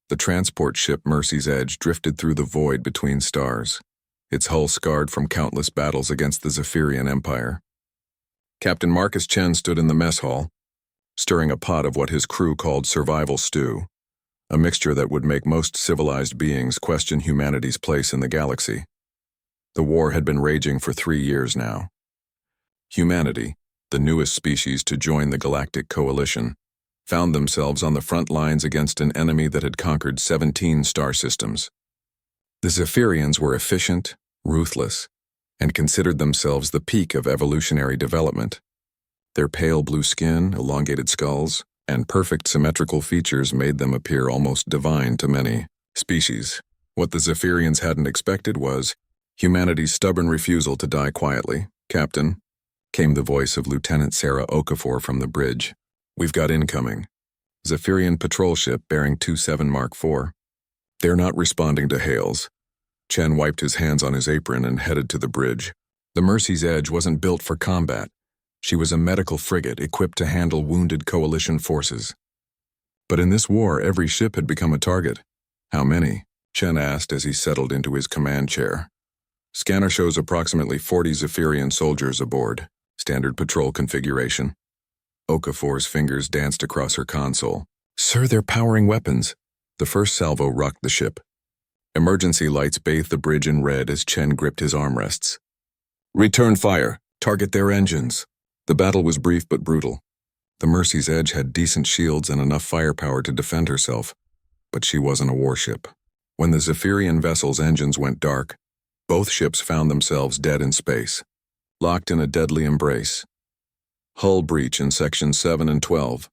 The transport ship Mercy's Edge drifted through the void between stars, its hull scarred from countless battles against the Zephyrian Empire. Captain Marcus Chen stood in the mess hall, stirring a pot of what his crew called survival stew, a mixture that would make most civilized beings question humanity's place in the galaxy. The war had been raging for 3 years now. Humanity, the newest species to join the Galactic Coalition, found themselves on the front lines against an enemy that had conquered 17 star systems. The Zephyrians were efficient, ruthless, and considered themselves the peak of evolutionary development. Their pale blue skin, elongated skulls, and perfect symmetrical features made them appear almost divine to many species. What the Zephyrians hadn't expected was humanity's stubborn refusal to die quietly. "Captain," came the voice of Lieutenant Sarah Okafor from the bridge. "We've got incoming. Zephyrian patrol ship bearing 27 Mark IV. They're not responding to hails." Chen wiped his hands on his apron and headed to the bridge. The Mercy's Edge wasn't built for combat. She was a medical frigate equipped to handle wounded coalition forces. But in this war, every ship had become a target. "How many?" Chen asked as he settled into his command chair. "Scanner shows approximately 40 Zephyrian soldiers aboard. Standard patrol configuration." Okafor's fingers danced across her console. "Sir, they're powering weapons." The first salvo rocked the ship. Emergency lights bathed the bridge in red as Chen gripped his armrests. "Return fire. Target their engines." The battle was brief but brutal. The Mercy's Edge had decent shields and enough firepower to defend herself, but she wasn't a warship. When the Zephyrian vessel's engines went dark, both ships found themselves dead in space, locked in a deadly embrace. "Hull breach in Sections 7 and 12,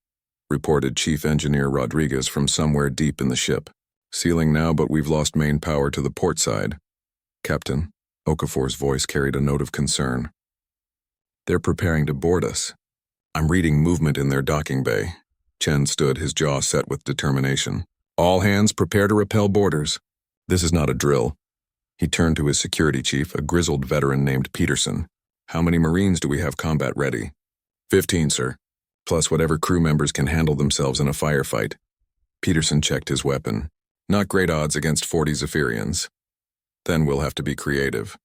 reported Chief Engineer Rodriguez from somewhere deep in the ship. "Sealing now, but we've lost main power to the port side." "Captain," Okafor's voice carried a note of concern. "They're preparing to board us. I'm reading movement in their docking bay." Chen stood, his jaw set with determination. "All hands prepare to repel boarders." "This is not a drill." He turned to his security chief, a grizzled veteran named Peterson. "How many Marines do we have combat ready?" 15, sir. Plus whatever crew members can handle themselves in a firefight." Peterson checked his weapon. "Not great odds against 40 Zephyrians. Then we'll have to be creative."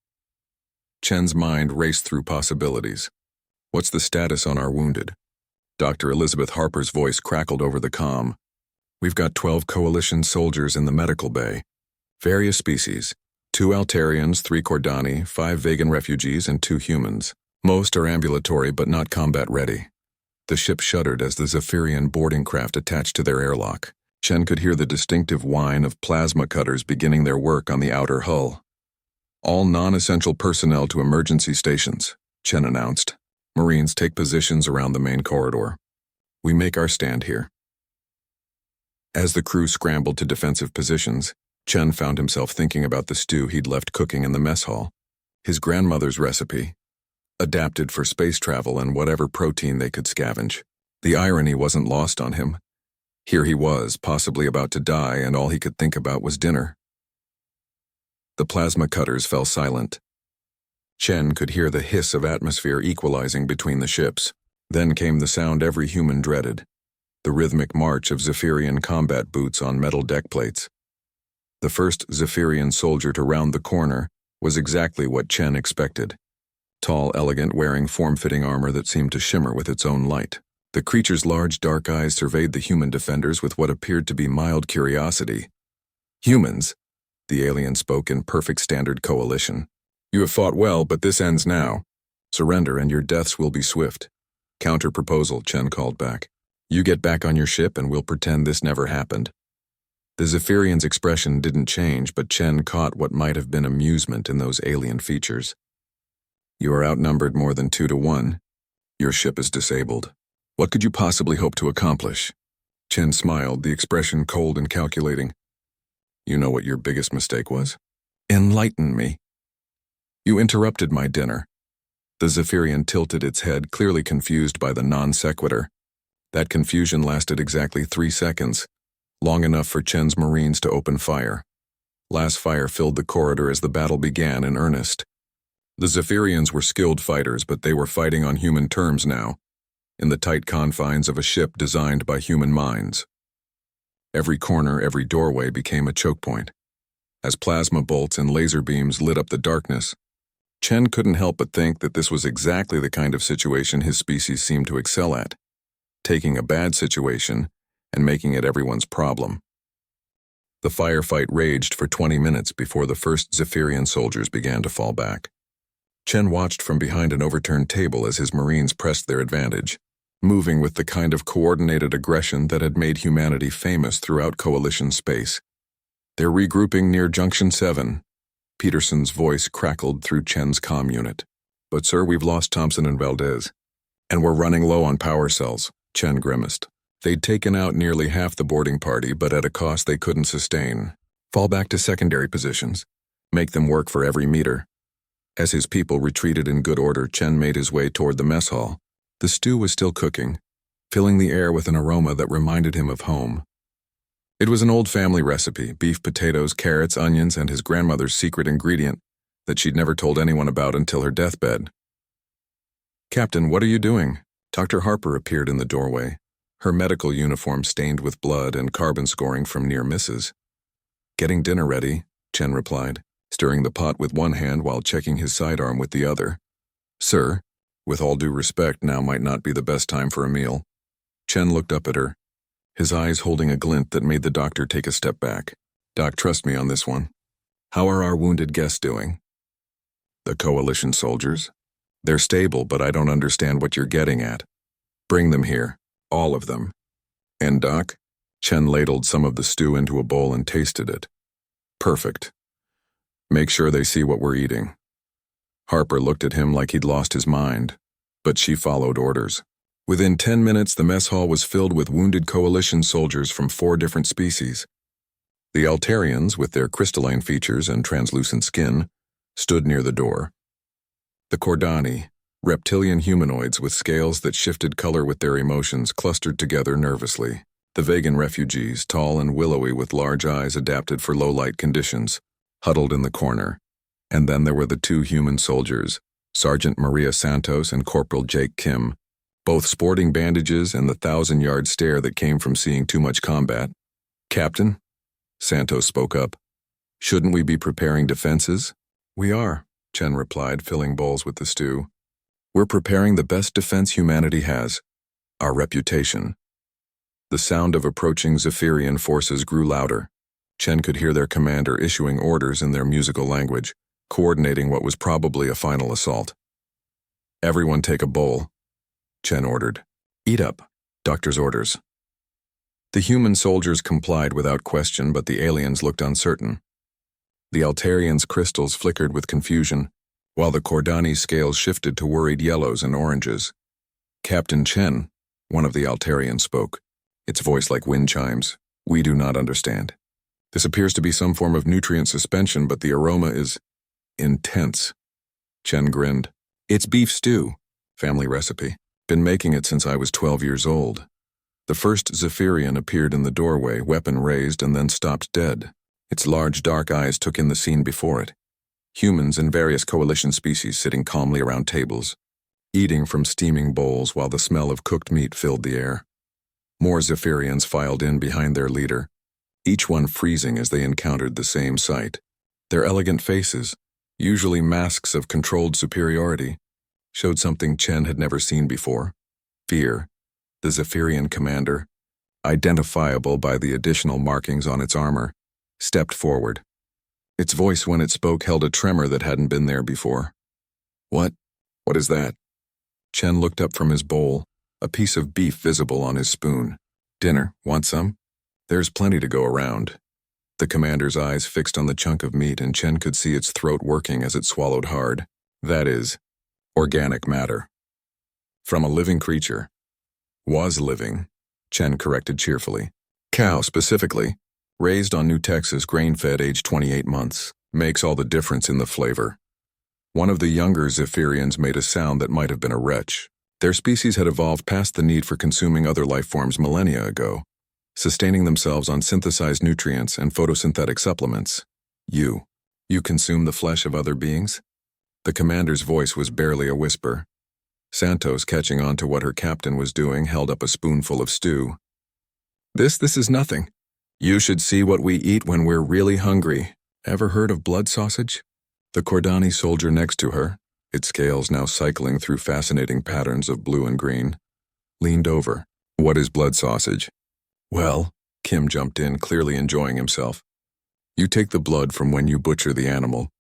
Chen's mind raced through possibilities. "What's the status on our wounded?" Dr. Elizabeth Harper's voice crackled over the comm. "We've got 12 Coalition soldiers in the medical bay. Various species. 2 Altarians, 3 Cordani, 5 Vegan refugees, and 2 humans. Most are ambulatory but not combat ready." The ship shuddered as the Zephyrian boarding craft attached to their airlock. Chen could hear the distinctive whine of plasma cutters beginning their work on the outer hull. "All non-essential personnel to emergency stations," Chen announced. "Marines, take positions around the main corridor. We make our stand here." As the crew scrambled to defensive positions, Chen found himself thinking about the stew he'd left cooking in the mess hall. His grandmother's recipe, adapted for space travel and whatever protein they could scavenge. The irony wasn't lost on him. Here he was, possibly about to die, and all he could think about was dinner. The plasma cutters fell silent. Chen could hear the hiss of atmosphere equalizing between the ships. Then came the sound every human dreaded, the rhythmic march of Zephyrian combat boots on metal deck plates. The first Zephyrian soldier to round the corner was exactly what Chen expected. Tall, elegant, wearing form-fitting armor that seemed to shimmer with its own light. The creature's large, dark eyes surveyed the human defenders with what appeared to be mild curiosity. "Humans," the alien spoke in perfect standard coalition. "You have fought well, but this ends now. Surrender and your deaths will be swift." "Counter-proposal," Chen called back. "You get back on your ship and we'll pretend this never happened." The Zephyrian's expression didn't change, but Chen caught what might have been amusement in those alien features. "You are outnumbered more than 2 to 1. Your ship is disabled. What could you possibly hope to accomplish?" Chen smiled, the expression cold and calculating. "You know what your biggest mistake was?" "Enlighten me." "You interrupted my dinner." The Zephyrian tilted its head, clearly confused by the non sequitur. That confusion lasted exactly 3 seconds, long enough for Chen's Marines to open fire. Last fire filled the corridor as the battle began in earnest. The Zephyrians were skilled fighters, but they were fighting on human terms now, in the tight confines of a ship designed by human minds. Every corner, every doorway became a choke point. As plasma bolts and laser beams lit up the darkness, Chen couldn't help but think that this was exactly the kind of situation his species seemed to excel at, taking a bad situation and making it everyone's problem. The firefight raged for 20 minutes before the first Zephyrian soldiers began to fall back. Chen watched from behind an overturned table as his Marines pressed their advantage, moving with the kind of coordinated aggression that had made humanity famous throughout Coalition space. They're regrouping near Junction 7. Peterson's voice crackled through Chen's comm unit. But sir, we've lost Thompson and Valdez. And we're running low on power cells, Chen grimaced. They'd taken out nearly half the boarding party, but at a cost they couldn't sustain. Fall back to secondary positions. Make them work for every meter. As his people retreated in good order, Chen made his way toward the mess hall. The stew was still cooking, filling the air with an aroma that reminded him of home. It was an old family recipe, beef, potatoes, carrots, onions, and his grandmother's secret ingredient that she'd never told anyone about until her deathbed. Captain, what are you doing? Dr. Harper appeared in the doorway, her medical uniform stained with blood and carbon scoring from near misses. Getting dinner ready, Chen replied, stirring the pot with one hand while checking his sidearm with the other. Sir, with all due respect, now might not be the best time for a meal. Chen looked up at her, his eyes holding a glint that made the doctor take a step back. Doc, trust me on this one. How are our wounded guests doing? The Coalition soldiers? They're stable, but I don't understand what you're getting at. Bring them here. All of them. And Doc? Chen ladled some of the stew into a bowl and tasted it. Perfect. Make sure they see what we're eating. Harper looked at him like he'd lost his mind, but she followed orders. Within 10 minutes, the mess hall was filled with wounded Coalition soldiers from 4 different species. The Altarians, with their crystalline features and translucent skin, stood near the door. The Cordani, reptilian humanoids with scales that shifted color with their emotions, clustered together nervously. The Vegan refugees, tall and willowy with large eyes adapted for low-light conditions, huddled in the corner. And then there were the 2 human soldiers, Sergeant Maria Santos and Corporal Jake Kim, both sporting bandages and the 1,000-yard stare that came from seeing too much combat. Captain? Santos spoke up. Shouldn't we be preparing defenses? We are, Chen replied, filling bowls with the stew. We're preparing the best defense humanity has, our reputation. The sound of approaching Zephyrian forces grew louder. Chen could hear their commander issuing orders in their musical language, coordinating what was probably a final assault. Everyone take a bowl, Chen ordered. Eat up, doctor's orders. The human soldiers complied without question, but the aliens looked uncertain. The Altarians' crystals flickered with confusion, while the Cordani's scales shifted to worried yellows and oranges. Captain Chen, one of the Altarians spoke, its voice like wind chimes. We do not understand. This appears to be some form of nutrient suspension, but the aroma is intense. Chen grinned. It's beef stew, family recipe. Been making it since I was 12 years old. The first Zephyrian appeared in the doorway, weapon raised, and then stopped dead. Its large dark eyes took in the scene before it. Humans and various Coalition species sitting calmly around tables, eating from steaming bowls while the smell of cooked meat filled the air. More Zephyrians filed in behind their leader, each one freezing as they encountered the same sight. Their elegant faces, usually masks of controlled superiority, showed something Chen had never seen before. Fear. The Zephyrian commander, identifiable by the additional markings on its armor, stepped forward. Its voice when it spoke held a tremor that hadn't been there before. What? What is that? Chen looked up from his bowl, a piece of beef visible on his spoon. Dinner, want some? There's plenty to go around. The commander's eyes fixed on the chunk of meat, and Chen could see its throat working as it swallowed hard. That is, organic matter. From a living creature. Was living, Chen corrected cheerfully. Cow, specifically. Raised on New Texas, grain-fed, aged 28 months. Makes all the difference in the flavor. One of the younger Zephyrians made a sound that might have been a retch. Their species had evolved past the need for consuming other life forms millennia ago, sustaining themselves on synthesized nutrients and photosynthetic supplements. You consume the flesh of other beings? The commander's voice was barely a whisper. Santos, catching on to what her captain was doing, held up a spoonful of stew. This is nothing. You should see what we eat when we're really hungry. Ever heard of blood sausage? The Kordani soldier next to her, its scales now cycling through fascinating patterns of blue and green, leaned over. What is blood sausage? Well, Kim jumped in, clearly enjoying himself. You take the blood from when you butcher the animal,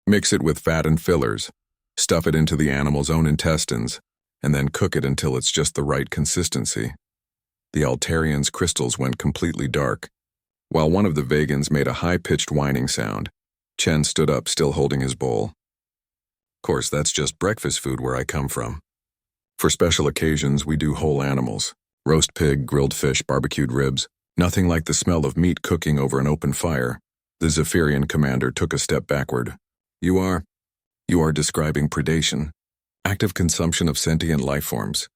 mix it with fat and fillers, stuff it into the animal's own intestines, and then cook it until it's just the right consistency. The Altarian's crystals went completely dark, while one of the Vegans made a high-pitched whining sound. Chen stood up, still holding his bowl. Of course, that's just breakfast food where I come from. For special occasions, we do whole animals. Roast pig, grilled fish, barbecued ribs. Nothing like the smell of meat cooking over an open fire. The Zephyrian commander took a step backward. You are describing predation. Active consumption of sentient life forms.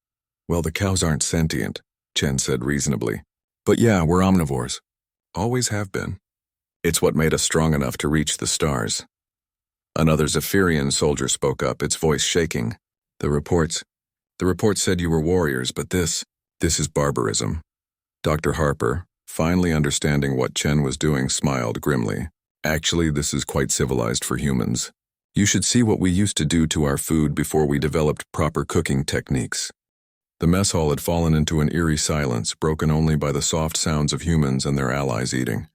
Well, the cows aren't sentient, Chen said reasonably. But yeah, we're omnivores. Always have been. It's what made us strong enough to reach the stars. Another Zephyrian soldier spoke up, its voice shaking. The reports said you were warriors, but this is barbarism. Dr. Harper, finally understanding what Chen was doing, smiled grimly. Actually, this is quite civilized for humans. You should see what we used to do to our food before we developed proper cooking techniques. The mess hall had fallen into an eerie silence, broken only by the soft sounds of humans and their allies eating.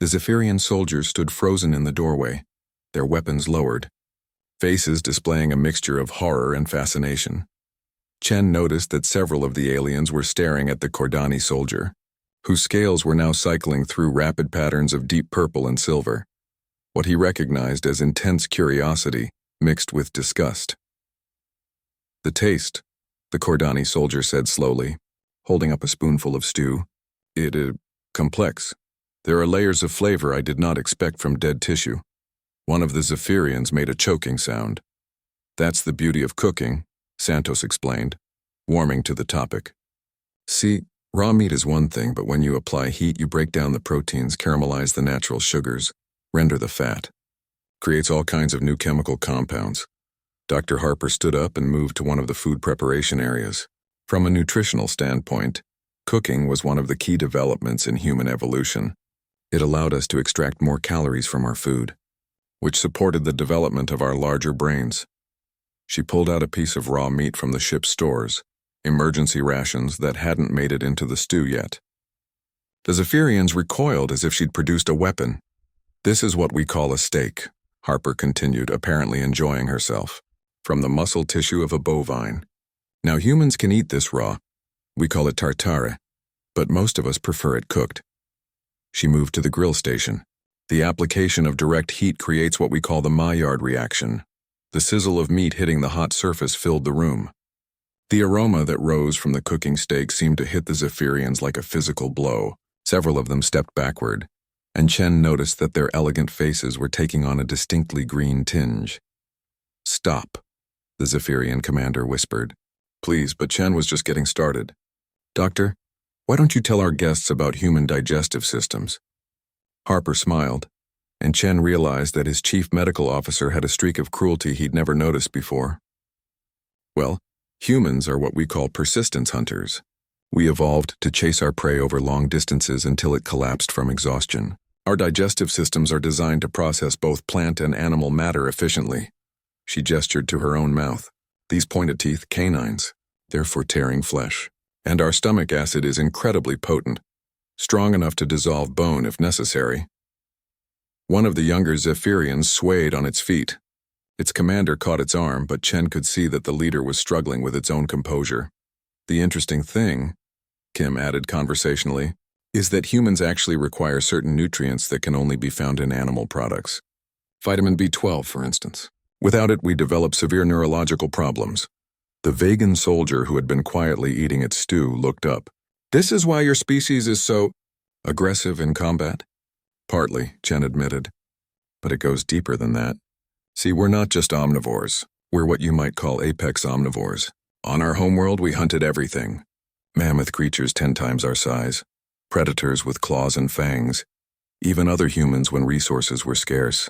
The Zephyrian soldiers stood frozen in the doorway, their weapons lowered, faces displaying a mixture of horror and fascination. Chen noticed that several of the aliens were staring at the Kordani soldier, whose scales were now cycling through rapid patterns of deep purple and silver, what he recognized as intense curiosity mixed with disgust. The taste, the Kordani soldier said slowly, holding up a spoonful of stew. It is complex. There are layers of flavor I did not expect from dead tissue. One of the Zephyrians made a choking sound. That's the beauty of cooking, Santos explained, warming to the topic. See, raw meat is one thing, but when you apply heat, you break down the proteins, caramelize the natural sugars, render the fat. Creates all kinds of new chemical compounds. Dr. Harper stood up and moved to one of the food preparation areas. From a nutritional standpoint, cooking was one of the key developments in human evolution. It allowed us to extract more calories from our food, which supported the development of our larger brains. She pulled out a piece of raw meat from the ship's stores, emergency rations that hadn't made it into the stew yet. The Zephyrians recoiled as if she'd produced a weapon. This is what we call a steak, Harper continued, apparently enjoying herself, from the muscle tissue of a bovine. Now humans can eat this raw. We call it tartare, but most of us prefer it cooked. She moved to the grill station. The application of direct heat creates what we call the Maillard reaction. The sizzle of meat hitting the hot surface filled the room. The aroma that rose from the cooking steak seemed to hit the Zephyrians like a physical blow. Several of them stepped backward, and Chen noticed that their elegant faces were taking on a distinctly green tinge. Stop, the Zephyrian commander whispered. Please, but Chen was just getting started. Doctor, why don't you tell our guests about human digestive systems? Harper smiled, and Chen realized that his chief medical officer had a streak of cruelty he'd never noticed before. Well, humans are what we call persistence hunters. We evolved to chase our prey over long distances until it collapsed from exhaustion. Our digestive systems are designed to process both plant and animal matter efficiently. She gestured to her own mouth. These pointed teeth, canines, they're for tearing flesh. And our stomach acid is incredibly potent, strong enough to dissolve bone if necessary. One of the younger Zephyrians swayed on its feet. Its commander caught its arm, but Chen could see that the leader was struggling with its own composure. The interesting thing, Kim added conversationally, is that humans actually require certain nutrients that can only be found in animal products. Vitamin B12, for instance. Without it, we develop severe neurological problems. The vegan soldier who had been quietly eating its stew looked up. This is why your species is so aggressive in combat? Partly, Chen admitted. But it goes deeper than that. See, we're not just omnivores. We're what you might call apex omnivores. On our homeworld, we hunted everything. Mammoth creatures 10 times our size. Predators with claws and fangs. Even other humans when resources were scarce.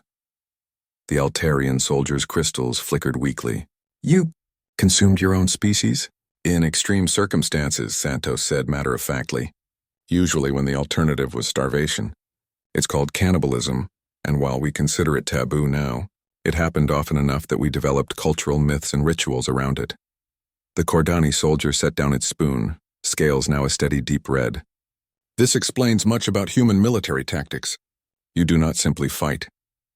The Altarian soldier's crystals flickered weakly. You consumed your own species? In extreme circumstances, Santos said matter-of-factly. usually when the alternative was starvation. It's called cannibalism, and while we consider it taboo now, it happened often enough that we developed cultural myths and rituals around it. The Kordani soldier set down its spoon, scales now a steady deep red. This explains much about human military tactics. You do not simply fight.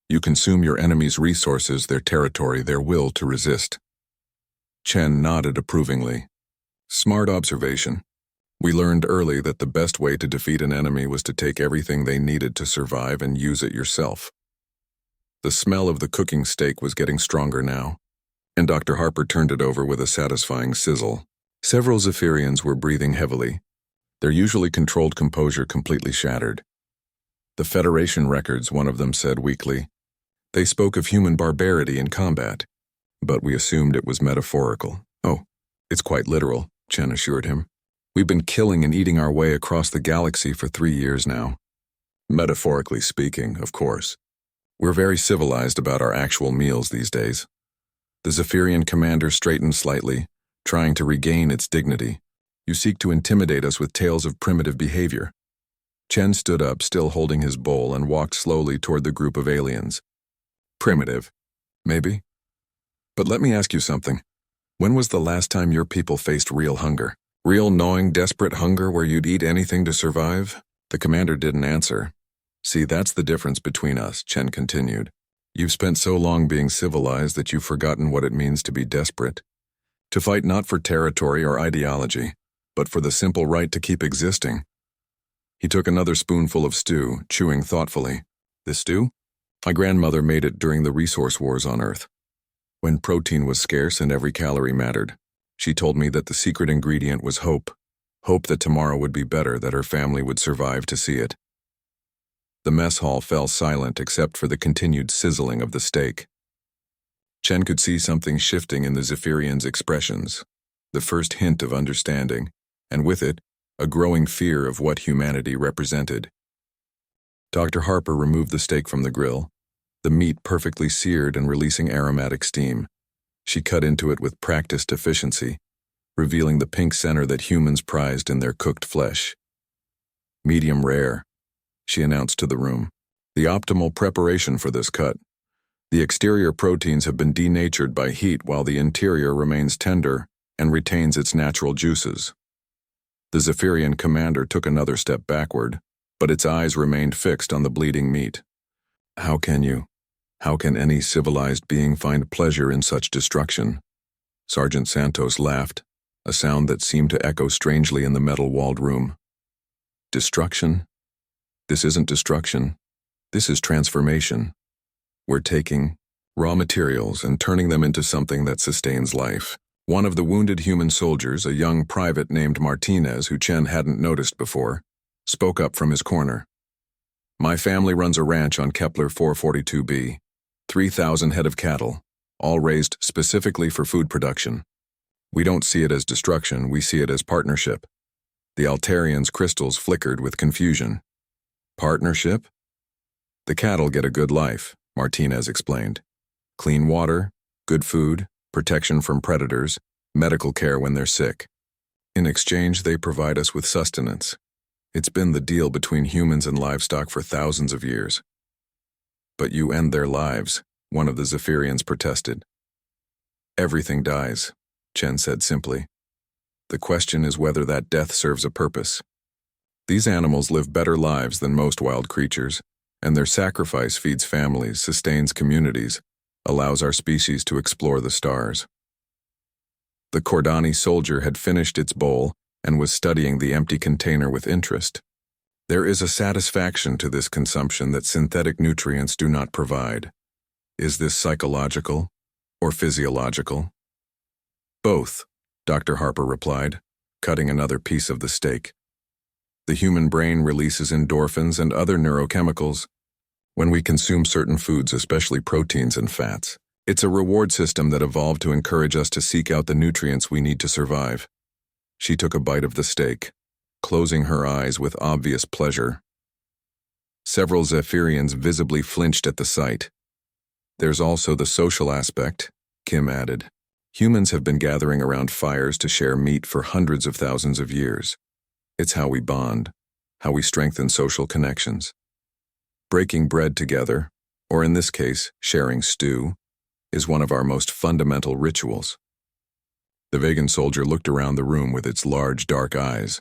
You consume your enemy's resources, their territory, their will to resist. Chen nodded approvingly. Smart observation. We learned early that the best way to defeat an enemy was to take everything they needed to survive and use it yourself. The smell of the cooking steak was getting stronger now, and Dr. Harper turned it over with a satisfying sizzle. Several Zephyrians were breathing heavily, their usually controlled composure completely shattered. The Federation records, one of them said weakly. They spoke of human barbarity in combat, but we assumed it was metaphorical. Oh, it's quite literal, Chen assured him. We've been killing and eating our way across the galaxy for 3 years now. Metaphorically speaking, of course. We're very civilized about our actual meals these days. The Zephyrian commander straightened slightly, trying to regain its dignity. You seek to intimidate us with tales of primitive behavior. Chen stood up, still holding his bowl, and walked slowly toward the group of aliens. Primitive, maybe? But let me ask you something. When was the last time your people faced real hunger? Real gnawing, desperate hunger where you'd eat anything to survive? The commander didn't answer. See, that's the difference between us, Chen continued. You've spent so long being civilized that you've forgotten what it means to be desperate. To fight not for territory or ideology, but for the simple right to keep existing. He took another spoonful of stew, chewing thoughtfully. This stew? My grandmother made it during the resource wars on Earth. When protein was scarce and every calorie mattered. She told me that the secret ingredient was hope. Hope that tomorrow would be better, that her family would survive to see it. The mess hall fell silent except for the continued sizzling of the steak. Chen could see something shifting in the Zephyrians' expressions, the first hint of understanding, and with it, a growing fear of what humanity represented. Dr. Harper removed the steak from the grill, the meat perfectly seared and releasing aromatic steam. She cut into it with practiced efficiency, revealing the pink center that humans prized in their cooked flesh. Medium rare, she announced to the room. The optimal preparation for this cut. The exterior proteins have been denatured by heat while the interior remains tender and retains its natural juices. The Zephyrian commander took another step backward, but its eyes remained fixed on the bleeding meat. How can any civilized being find pleasure in such destruction? Sergeant Santos laughed, a sound that seemed to echo strangely in the metal-walled room. Destruction? This isn't destruction. This is transformation. We're taking raw materials and turning them into something that sustains life. One of the wounded human soldiers, a young private named Martinez who Chen hadn't noticed before, spoke up from his corner. My family runs a ranch on Kepler 442b, 3,000 head of cattle, all raised specifically for food production. We don't see it as destruction, we see it as partnership. The Altarian's crystals flickered with confusion. Partnership? The cattle get a good life, Martinez explained. Clean water, good food, protection from predators, medical care when they're sick. In exchange, they provide us with sustenance. It's been the deal between humans and livestock for thousands of years. But you end their lives, one of the Zephyrians protested. Everything dies, Chen said simply. The question is whether that death serves a purpose. These animals live better lives than most wild creatures, and their sacrifice feeds families, sustains communities, allows our species to explore the stars. The Kordani soldier had finished its bowl and was studying the empty container with interest. There is a satisfaction to this consumption that synthetic nutrients do not provide. Is this psychological or physiological? Both, Dr. Harper replied, cutting another piece of the steak. The human brain releases endorphins and other neurochemicals when we consume certain foods, especially proteins and fats. It's a reward system that evolved to encourage us to seek out the nutrients we need to survive. She took a bite of the steak, closing her eyes with obvious pleasure. Several Zephyrians visibly flinched at the sight. There's also the social aspect, Kim added. Humans have been gathering around fires to share meat for hundreds of thousands of years. It's how we bond. how we strengthen social connections. Breaking bread together, or in this case, sharing stew, is one of our most fundamental rituals. The vegan soldier looked around the room with its large, dark eyes.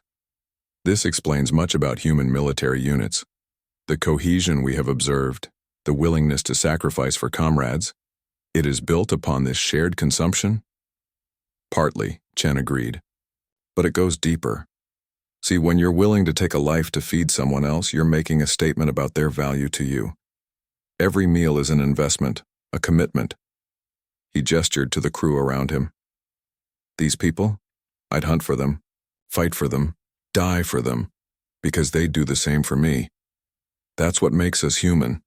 This explains much about human military units. The cohesion we have observed, the willingness to sacrifice for comrades, it is built upon this shared consumption? Partly, Chen agreed. But it goes deeper. See, when you're willing to take a life to feed someone else, you're making a statement about their value to you. Every meal is an investment, a commitment. He gestured to the crew around him. These people, I'd hunt for them, fight for them, die for them, because they'd do the same for me. That's what makes us human,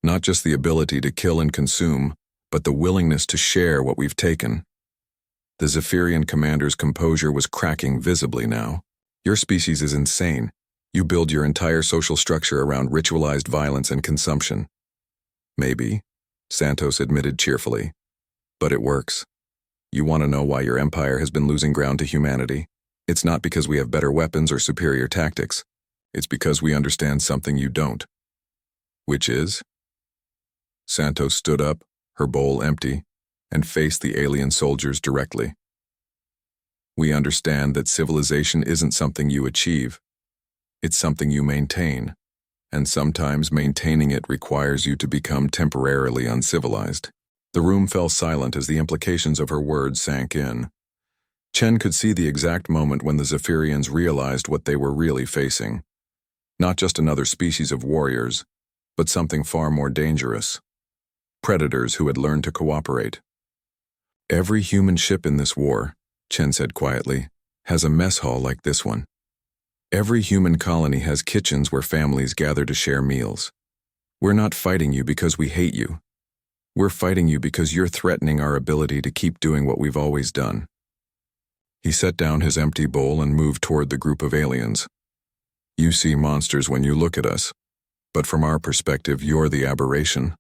not just the ability to kill and consume, but the willingness to share what we've taken. The Zephyrian commander's composure was cracking visibly now. Your species is insane. You build your entire social structure around ritualized violence and consumption. Maybe, Santos admitted cheerfully, but it works. You want to know why your empire has been losing ground to humanity? It's not because we have better weapons or superior tactics. It's because we understand something you don't. Which is? Santos stood up, her bowl empty, and faced the alien soldiers directly. We understand that civilization isn't something you achieve. It's something you maintain, and sometimes maintaining it requires you to become temporarily uncivilized. The room fell silent as the implications of her words sank in. Chen could see the exact moment when the Zephyrians realized what they were really facing. Not just another species of warriors, but something far more dangerous. Predators who had learned to cooperate. Every human ship in this war, Chen said quietly, has a mess hall like this one. Every human colony has kitchens where families gather to share meals. We're not fighting you because we hate you. We're fighting you because you're threatening our ability to keep doing what we've always done. He set down his empty bowl and moved toward the group of aliens. You see monsters when you look at us, but from our perspective, you're the aberration.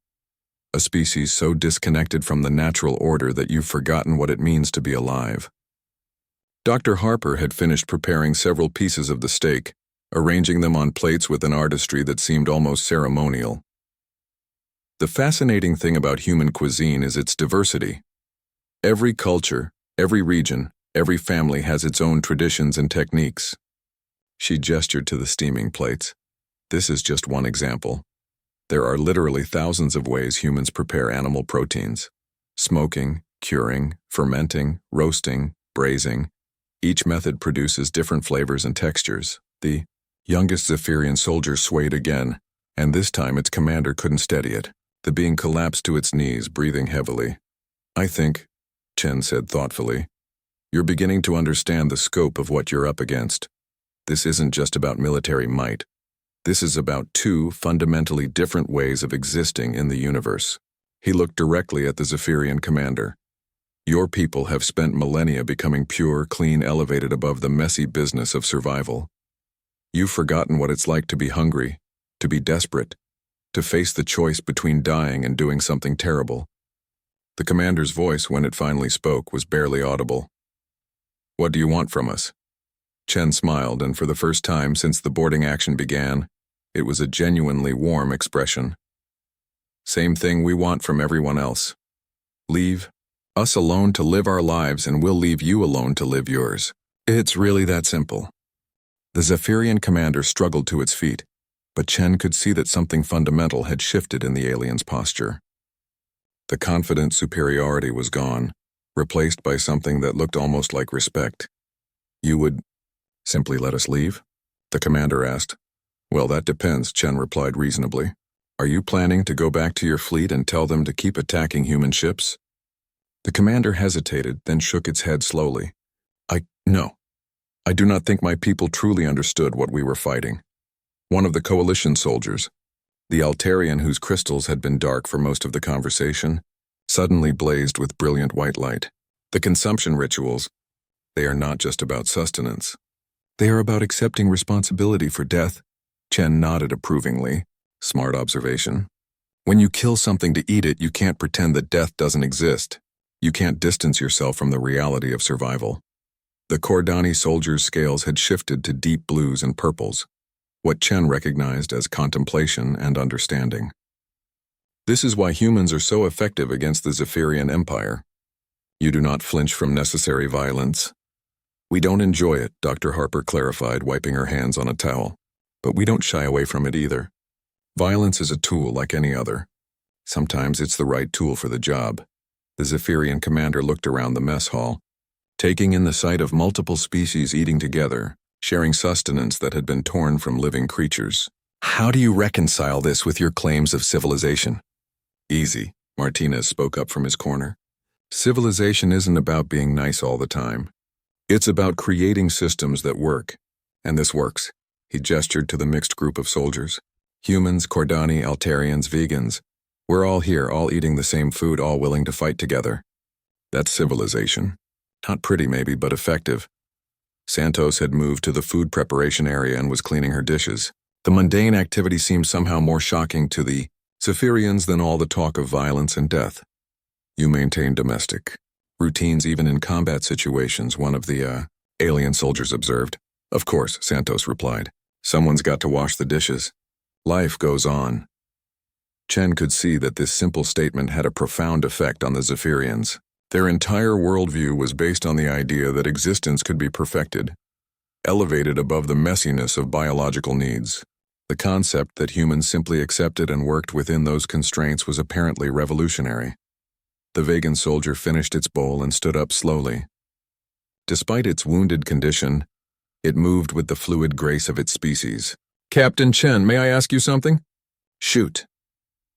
A species so disconnected from the natural order that you've forgotten what it means to be alive. Dr. Harper had finished preparing several pieces of the steak, arranging them on plates with an artistry that seemed almost ceremonial. The fascinating thing about human cuisine is its diversity. Every culture, every region, every family has its own traditions and techniques. She gestured to the steaming plates. This is just one example. There are literally thousands of ways humans prepare animal proteins. Smoking, curing, fermenting, roasting, braising. Each method produces different flavors and textures. The youngest Zephyrian soldier swayed again, and this time its commander couldn't steady it. The being collapsed to its knees, breathing heavily. I think, Chen said thoughtfully, you're beginning to understand the scope of what you're up against. This isn't just about military might. This is about two fundamentally different ways of existing in the universe. He looked directly at the Zephyrian commander. Your people have spent millennia becoming pure, clean, elevated above the messy business of survival. You've forgotten what it's like to be hungry, to be desperate, to face the choice between dying and doing something terrible. The commander's voice, when it finally spoke, was barely audible. What do you want from us? Chen smiled, and for the first time since the boarding action began, it was a genuinely warm expression. Same thing we want from everyone else. Leave us alone to live our lives, and we'll leave you alone to live yours. It's really that simple. The Zephyrian commander struggled to its feet, but Chen could see that something fundamental had shifted in the alien's posture. The confident superiority was gone, replaced by something that looked almost like respect. You would simply let us leave? The commander asked. Well, that depends, Chen replied reasonably. Are you planning to go back to your fleet and tell them to keep attacking human ships? The commander hesitated, then shook its head slowly. No. I do not think my people truly understood what we were fighting. One of the coalition soldiers, the Altarian whose crystals had been dark for most of the conversation, suddenly blazed with brilliant white light. The consumption rituals, they are not just about sustenance. They are about accepting responsibility for death. Chen nodded approvingly. Smart observation. When you kill something to eat it, you can't pretend that death doesn't exist. You can't distance yourself from the reality of survival. The Cordani soldiers' scales had shifted to deep blues and purples. what Chen recognized as contemplation and understanding. This is why humans are so effective against the Zephyrian Empire. You do not flinch from necessary violence. We don't enjoy it, Dr. Harper clarified, wiping her hands on a towel. But we don't shy away from it either. Violence is a tool like any other. Sometimes it's the right tool for the job. The Zephyrian commander looked around the mess hall, taking in the sight of multiple species eating together, sharing sustenance that had been torn from living creatures. How do you reconcile this with your claims of civilization? Easy, Martinez spoke up from his corner. Civilization isn't about being nice all the time. It's about creating systems that work. And this works. He gestured to the mixed group of soldiers. Humans, Cordani, Altarians, vegans. We're all here, all eating the same food, all willing to fight together. That's civilization. Not pretty maybe, but effective. Santos had moved to the food preparation area and was cleaning her dishes. The mundane activity seemed somehow more shocking to the Zephyrians than all the talk of violence and death. You maintain domestic routines even in combat situations, one of the alien soldiers observed. Of course, Santos replied. Someone's got to wash the dishes. Life goes on. Chen could see that this simple statement had a profound effect on the Zephyrians. Their entire worldview was based on the idea that existence could be perfected, elevated above the messiness of biological needs. The concept that humans simply accepted and worked within those constraints was apparently revolutionary. The vegan soldier finished its bowl and stood up slowly. Despite its wounded condition, it moved with the fluid grace of its species. Captain Chen, may I ask you something? Shoot.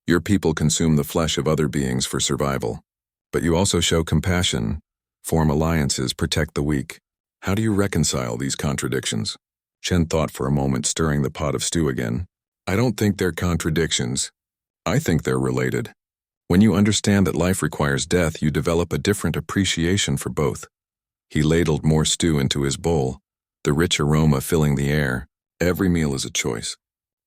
Your people consume the flesh of other beings for survival. But you also show compassion, form alliances, protect the weak. How do you reconcile these contradictions? Chen thought for a moment, stirring the pot of stew again. I don't think they're contradictions. I think they're related. When you understand that life requires death, you develop a different appreciation for both. He ladled more stew into his bowl, the rich aroma filling the air. Every meal is a choice.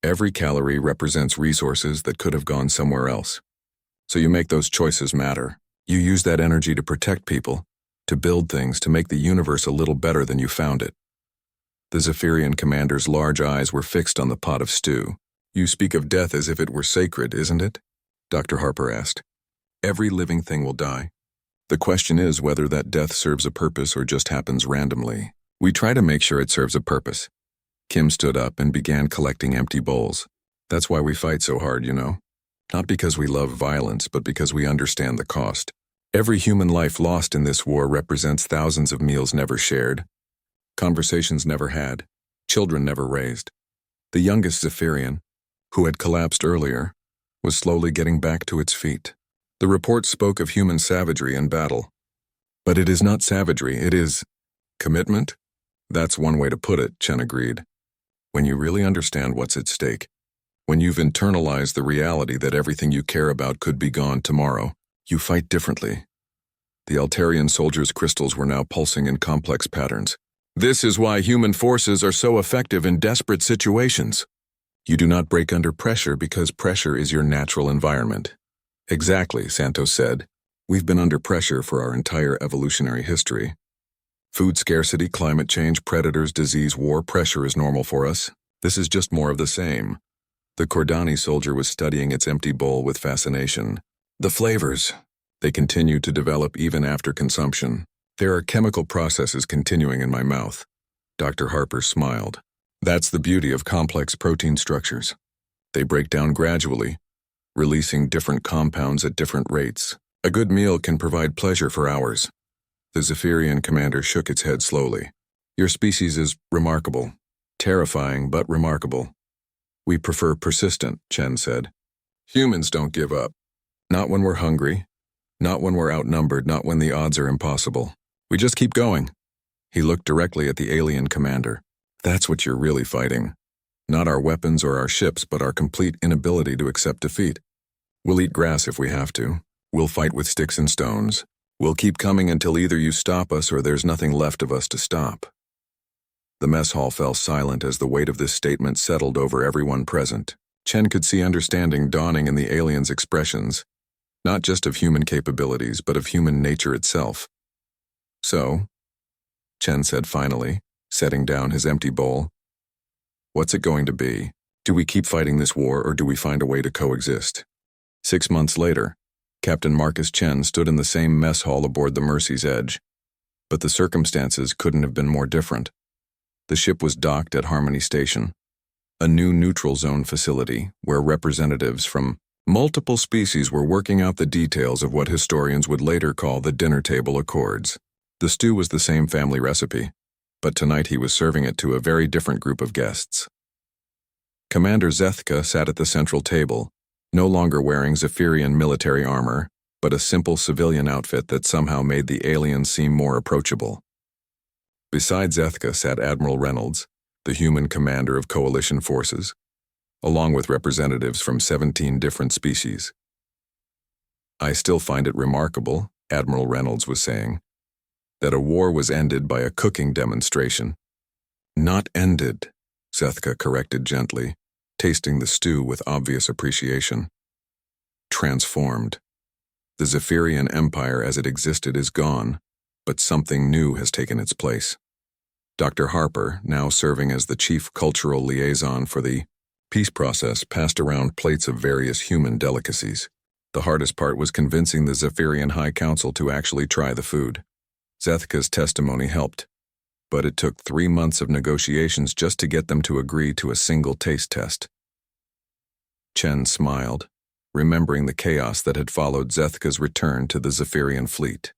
Every calorie represents resources that could have gone somewhere else. So you make those choices matter. You use that energy to protect people, to build things, to make the universe a little better than you found it. The Zephyrian commander's large eyes were fixed on the pot of stew. You speak of death as if it were sacred, isn't it? Dr. Harper asked. Every living thing will die. The question is whether that death serves a purpose or just happens randomly. We try to make sure it serves a purpose. Kim stood up and began collecting empty bowls. That's why we fight so hard, you know? Not because we love violence, but because we understand the cost. Every human life lost in this war represents thousands of meals never shared, conversations never had, children never raised. The youngest Zephyrian, who had collapsed earlier, was slowly getting back to its feet. The report spoke of human savagery and battle. But it is not savagery, it is commitment? That's one way to put it, Chen agreed. When you really understand what's at stake, when you've internalized the reality that everything you care about could be gone tomorrow, you fight differently. The Altarian soldiers' crystals were now pulsing in complex patterns. This is why human forces are so effective in desperate situations. You do not break under pressure because pressure is your natural environment. Exactly, Santos said. We've been under pressure for our entire evolutionary history. Food scarcity, climate change, predators, disease, war, pressure is normal for us. This is just more of the same. The Cordani soldier was studying its empty bowl with fascination. The flavors. They continue to develop even after consumption. There are chemical processes continuing in my mouth. Dr. Harper smiled. That's the beauty of complex protein structures. They break down gradually, releasing different compounds at different rates. A good meal can provide pleasure for hours. The Zephyrian commander shook its head slowly. Your species is remarkable. Terrifying, but remarkable. We prefer persistent, Chen said. Humans don't give up. Not when we're hungry. Not when we're outnumbered. Not when the odds are impossible. We just keep going. He looked directly at the alien commander. That's what you're really fighting. Not our weapons or our ships, but our complete inability to accept defeat. We'll eat grass if we have to. We'll fight with sticks and stones. We'll keep coming until either you stop us or there's nothing left of us to stop. The mess hall fell silent as the weight of this statement settled over everyone present. Chen could see understanding dawning in the alien's expressions, not just of human capabilities, but of human nature itself. So, Chen said finally, setting down his empty bowl, What's it going to be? Do we keep fighting this war or do we find a way to coexist? 6 months later, Captain Marcus Chen stood in the same mess hall aboard the Mercy's Edge. But the circumstances couldn't have been more different. The ship was docked at Harmony Station, a new neutral zone facility where representatives from multiple species were working out the details of what historians would later call the dinner table accords. The stew was the same family recipe, but tonight he was serving it to a very different group of guests. Commander Zethka sat at the central table, no longer wearing Zephyrian military armor, but a simple civilian outfit that somehow made the aliens seem more approachable. Beside Zethka sat Admiral Reynolds, the human commander of coalition forces, along with representatives from 17 different species. I still find it remarkable, Admiral Reynolds was saying, that a war was ended by a cooking demonstration. Not ended, Zethka corrected gently, tasting the stew with obvious appreciation. Transformed. The Zephyrian Empire as it existed is gone, but something new has taken its place. Dr. Harper, now serving as the chief cultural liaison for the peace process, passed around plates of various human delicacies. The hardest part was convincing the Zephyrian High Council to actually try the food. Zethka's testimony helped, but it took 3 months of negotiations just to get them to agree to a single taste test. Chen smiled, remembering the chaos that had followed Zethka's return to the Zephyrian fleet.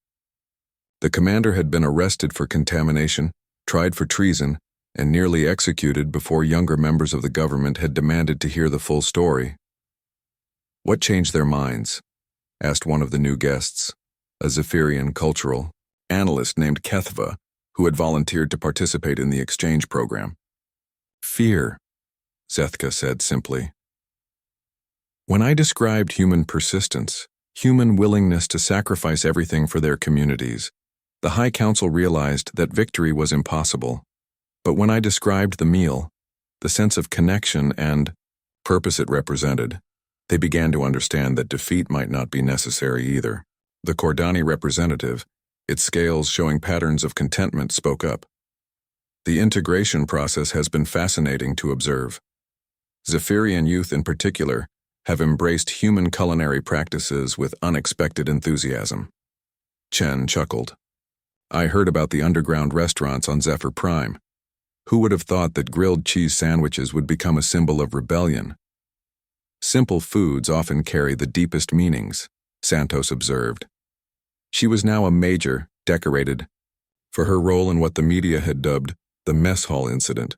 The commander had been arrested for contamination, tried for treason, and nearly executed before younger members of the government had demanded to hear the full story. What changed their minds? Asked one of the new guests, a Zephyrian cultural analyst named Kethva, who had volunteered to participate in the exchange program. Fear, Zethka said simply. When I described human persistence, human willingness to sacrifice everything for their communities, the High Council realized that victory was impossible. But when I described the meal, the sense of connection and purpose it represented, they began to understand that defeat might not be necessary either. The Kordani representative, its scales showing patterns of contentment, spoke up. The integration process has been fascinating to observe. Zephyrian youth in particular have embraced human culinary practices with unexpected enthusiasm. Chen chuckled. I heard about the underground restaurants on Zephyr Prime. Who would have thought that grilled cheese sandwiches would become a symbol of rebellion? Simple foods often carry the deepest meanings, Santos observed. She was now a major, decorated, for her role in what the media had dubbed the mess hall incident.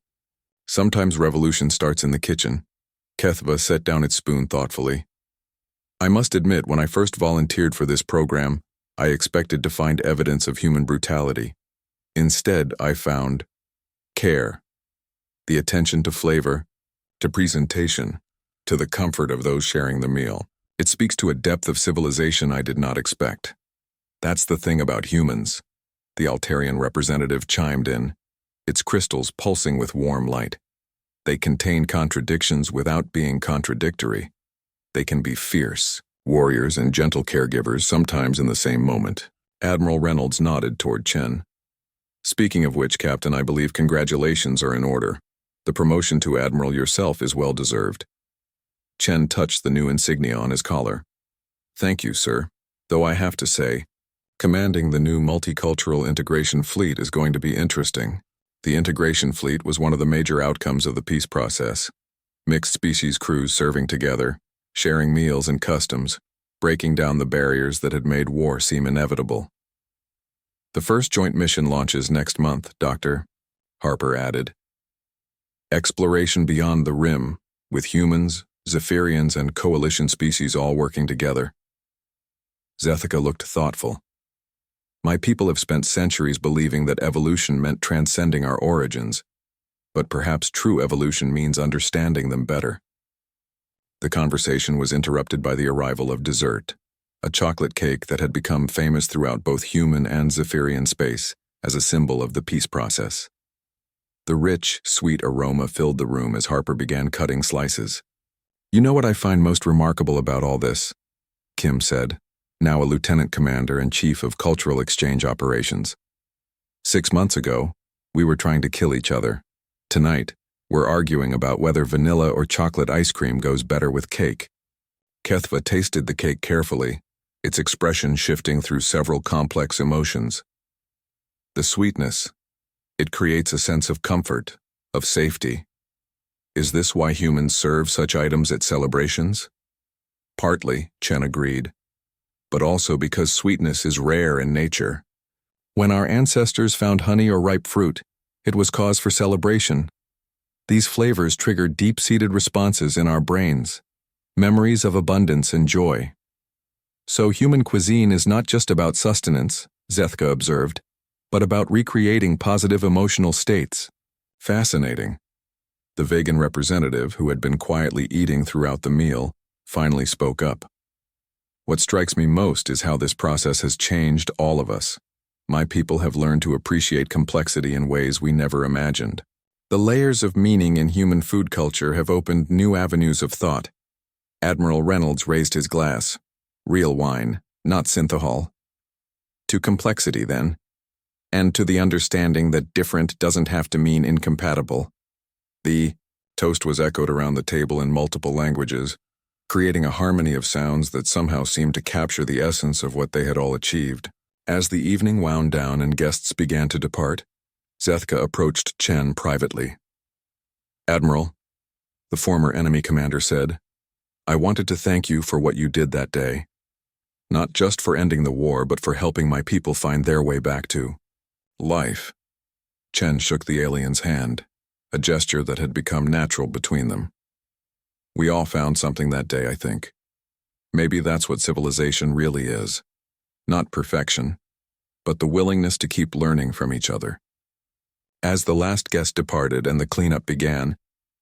Sometimes revolution starts in the kitchen. Kethva set down its spoon thoughtfully. I must admit, when I first volunteered for this program, I expected to find evidence of human brutality. Instead, I found care, the attention to flavor, to presentation, to the comfort of those sharing the meal. It speaks to a depth of civilization I did not expect. That's the thing about humans, the Altarian representative chimed in, its crystals pulsing with warm light. They contain contradictions without being contradictory. They can be fierce, warriors and gentle caregivers sometimes in the same moment. Admiral Reynolds nodded toward Chen. Speaking of which, Captain, I believe congratulations are in order. The promotion to Admiral yourself is well deserved. Chen touched the new insignia on his collar. Thank you, sir. Though I have to say, commanding the new multicultural integration fleet is going to be interesting. The integration fleet was one of the major outcomes of the peace process. Mixed species crews serving together, sharing meals and customs, breaking down the barriers that had made war seem inevitable. The first joint mission launches next month, Dr. Harper added. Exploration beyond the rim, with humans, Zephyrians, and coalition species all working together. Zethka looked thoughtful. My people have spent centuries believing that evolution meant transcending our origins, but perhaps true evolution means understanding them better. The conversation was interrupted by the arrival of dessert, a chocolate cake that had become famous throughout both human and Zephyrian space as a symbol of the peace process. The rich, sweet aroma filled the room as Harper began cutting slices. You know what I find most remarkable about all this? Kim said, now a lieutenant commander and chief of cultural exchange operations. 6 months ago, we were trying to kill each other. Tonight, were arguing about whether vanilla or chocolate ice cream goes better with cake. HFY tasted the cake carefully, its expression shifting through several complex emotions. The sweetness. It creates a sense of comfort, of safety. Is this why humans serve such items at celebrations? Partly, Chen agreed, but also because sweetness is rare in nature. When our ancestors found honey or ripe fruit, it was cause for celebration. These flavors triggered deep-seated responses in our brains, memories of abundance and joy. So human cuisine is not just about sustenance, HFY observed, but about recreating positive emotional states. Fascinating. The vegan representative, who had been quietly eating throughout the meal, finally spoke up. What strikes me most is how this process has changed all of us. My people have learned to appreciate complexity in ways we never imagined. The layers of meaning in human food culture have opened new avenues of thought. Admiral Reynolds raised his glass. Real wine, not synthahol. To complexity, then, and to the understanding that different doesn't have to mean incompatible. The toast was echoed around the table in multiple languages, creating a harmony of sounds that somehow seemed to capture the essence of what they had all achieved. As the evening wound down and guests began to depart, HFY approached Chen privately. "Admiral," the former enemy commander said, "I wanted to thank you for what you did that day. Not just for ending the war, but for helping my people find their way back to life." Chen shook the alien's hand, a gesture that had become natural between them. "We all found something that day, I think. Maybe that's what civilization really is. Not perfection, but the willingness to keep learning from each other." As the last guest departed and the cleanup began,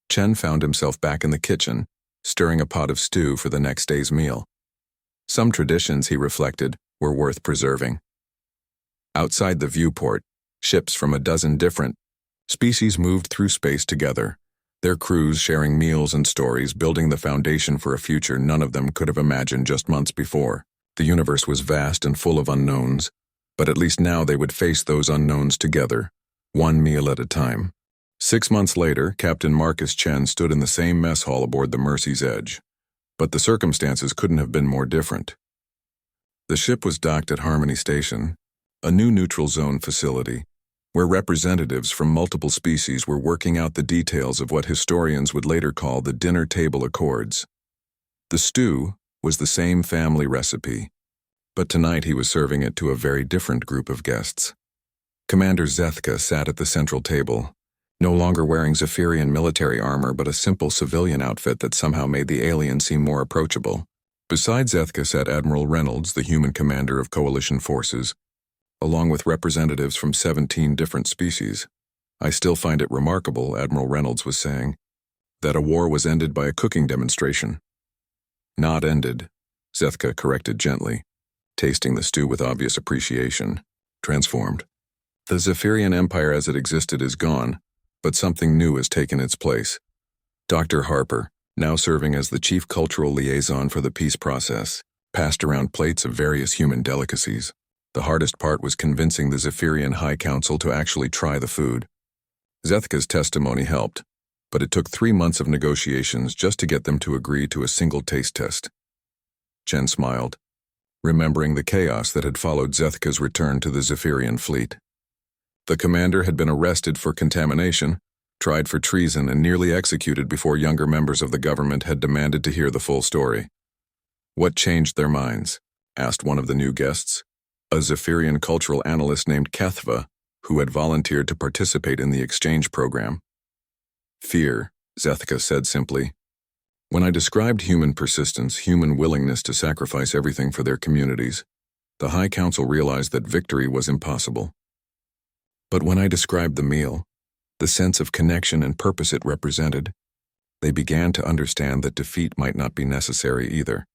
Chen found himself back in the kitchen, stirring a pot of stew for the next day's meal. Some traditions, he reflected, were worth preserving. Outside the viewport, ships from a dozen different species moved through space together, their crews sharing meals and stories, building the foundation for a future none of them could have imagined just months before. The universe was vast and full of unknowns, but at least now they would face those unknowns together, one meal at a time. 6 months later, Captain Marcus Chen stood in the same mess hall aboard the Mercy's Edge, but the circumstances couldn't have been more different. The ship was docked at Harmony Station, a new neutral zone facility, where representatives from multiple species were working out the details of what historians would later call the dinner table accords. The stew was the same family recipe, but tonight he was serving it to a very different group of guests. Commander HFY sat at the central table, no longer wearing Zephyrian military armor but a simple civilian outfit that somehow made the alien seem more approachable. Beside HFY sat Admiral Reynolds, the human commander of coalition forces, along with representatives from 17 different species. "I still find it remarkable," Admiral Reynolds was saying, "that a war was ended by a cooking demonstration." "Not ended," HFY corrected gently, tasting the stew with obvious appreciation. "Transformed. The Zephyrian Empire as it existed is gone, but something new has taken its place. Dr. Harper, now serving as the chief cultural liaison for the peace process, passed around plates of various human delicacies. The hardest part was convincing the Zephyrian High Council to actually try the food. HFY's testimony helped, but it took 3 months of negotiations just to get them to agree to a single taste test." Chen smiled, remembering the chaos that had followed HFY's return to the Zephyrian fleet. The commander had been arrested for contamination, tried for treason, and nearly executed before younger members of the government had demanded to hear the full story. "What changed their minds?" asked one of the new guests, a Zephyrian cultural analyst named HFY, who had volunteered to participate in the exchange program. "Fear," HFY said simply. "When I described human persistence, human willingness to sacrifice everything for their communities, the High Council realized that victory was impossible. But when I described the meal, the sense of connection and purpose it represented, they began to understand that defeat might not be necessary either."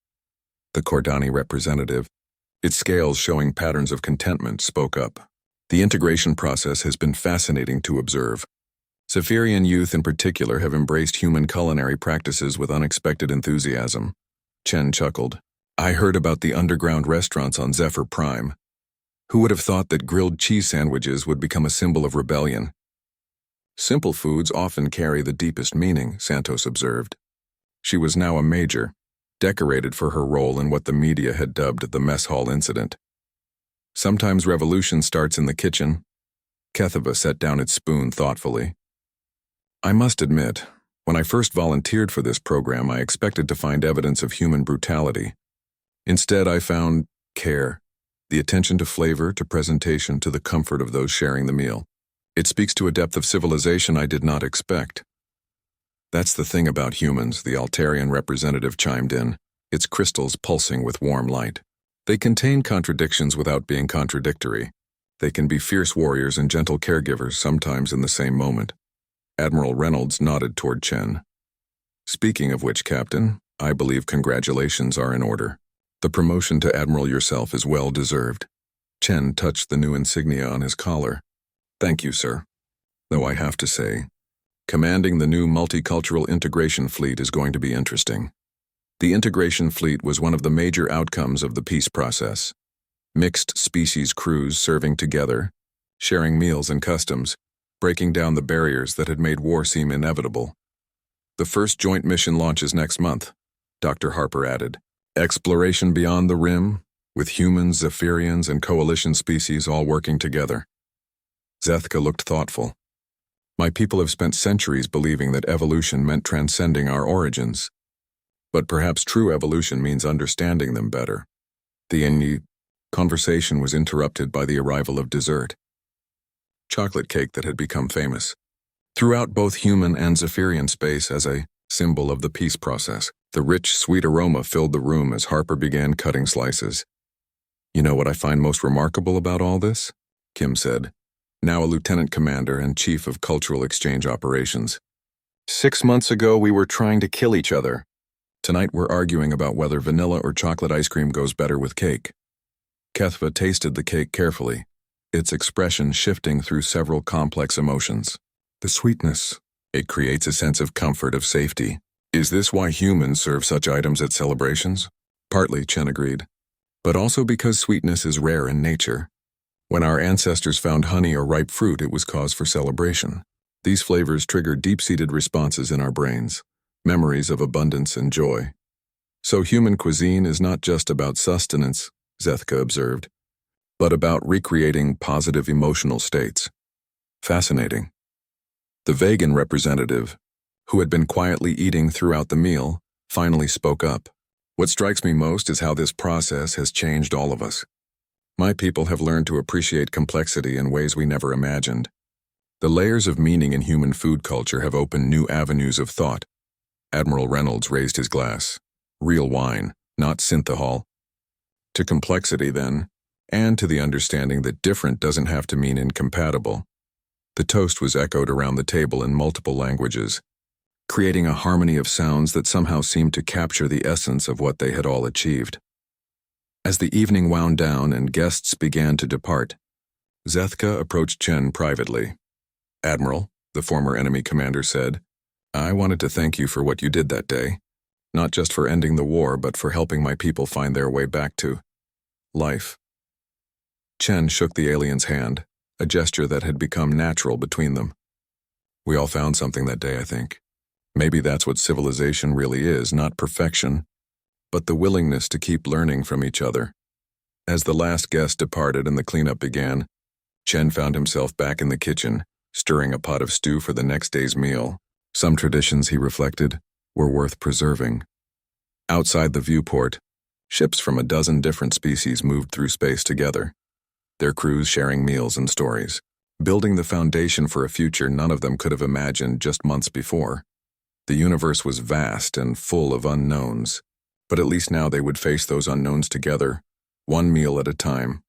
The Kordani representative, its scales showing patterns of contentment, spoke up. "The integration process has been fascinating to observe. Zephyrian youth in particular have embraced human culinary practices with unexpected enthusiasm." Chen chuckled. "I heard about the underground restaurants on Zephyr Prime. Who would have thought that grilled cheese sandwiches would become a symbol of rebellion?" Simple foods often carry the deepest meaning, Santos observed. She was now a major, decorated for her role in what the media had dubbed the mess hall incident. Sometimes revolution starts in the kitchen. Ketheva set down its spoon thoughtfully. I must admit, when I first volunteered for this program, I expected to find evidence of human brutality. Instead, I found care, the attention to flavor, to presentation, to the comfort of those sharing the meal. It speaks to a depth of civilization I did not expect. That's the thing about humans, the Altarian representative chimed in, its crystals pulsing with warm light. They contain contradictions without being contradictory. They can be fierce warriors and gentle caregivers, sometimes in the same moment. Admiral Reynolds nodded toward Chen. Speaking of which, Captain, I believe congratulations are in order. The promotion to Admiral yourself is well deserved. Chen touched the new insignia on his collar. Thank you, sir. Though I have to say, commanding the new multicultural integration fleet is going to be interesting. The integration fleet was one of the major outcomes of the peace process. Mixed species crews serving together, sharing meals and customs, breaking down the barriers that had made war seem inevitable. The first joint mission launches next month, Dr. Harper added. Exploration beyond the rim, with humans, Zephyrians, and coalition species all working together. Zethka looked thoughtful. My people have spent centuries believing that evolution meant transcending our origins. But perhaps true evolution means understanding them better. The conversation was interrupted by the arrival of dessert. Chocolate cake that had become famous. Throughout both human and Zephyrian space as a symbol of the peace process, the rich, sweet aroma filled the room as Harper began cutting slices. You know what I find most remarkable about all this? Kim said, now a lieutenant commander and chief of cultural exchange operations. 6 months ago, we were trying to kill each other. Tonight, we're arguing about whether vanilla or chocolate ice cream goes better with cake. Kethva tasted the cake carefully, its expression shifting through several complex emotions. The sweetness. It creates a sense of comfort, of safety. Is this why humans serve such items at celebrations? Partly, Chen agreed. But also because sweetness is rare in nature. When our ancestors found honey or ripe fruit, it was cause for celebration. These flavors trigger deep-seated responses in our brains, memories of abundance and joy. So human cuisine is not just about sustenance, Zethka observed, but about recreating positive emotional states. Fascinating. The vegan representative, who had been quietly eating throughout the meal, finally spoke up. What strikes me most is how this process has changed all of us. My people have learned to appreciate complexity in ways we never imagined. The layers of meaning in human food culture have opened new avenues of thought. Admiral Reynolds raised his glass. Real wine, not synthahol. To complexity, then, and to the understanding that different doesn't have to mean incompatible. The toast was echoed around the table in multiple languages, creating a harmony of sounds that somehow seemed to capture the essence of what they had all achieved. As the evening wound down and guests began to depart, Zethka approached Chen privately. Admiral, the former enemy commander said, I wanted to thank you for what you did that day, not just for ending the war, but for helping my people find their way back to life. Chen shook the alien's hand, a gesture that had become natural between them. We all found something that day, I think. Maybe that's what civilization really is, not perfection, but the willingness to keep learning from each other. As the last guest departed and the cleanup began, Chen found himself back in the kitchen, stirring a pot of stew for the next day's meal. Some traditions, he reflected, were worth preserving. Outside the viewport, ships from a dozen different species moved through space together, their crews sharing meals and stories, building the foundation for a future none of them could have imagined just months before. The universe was vast and full of unknowns, but at least now they would face those unknowns together, one meal at a time.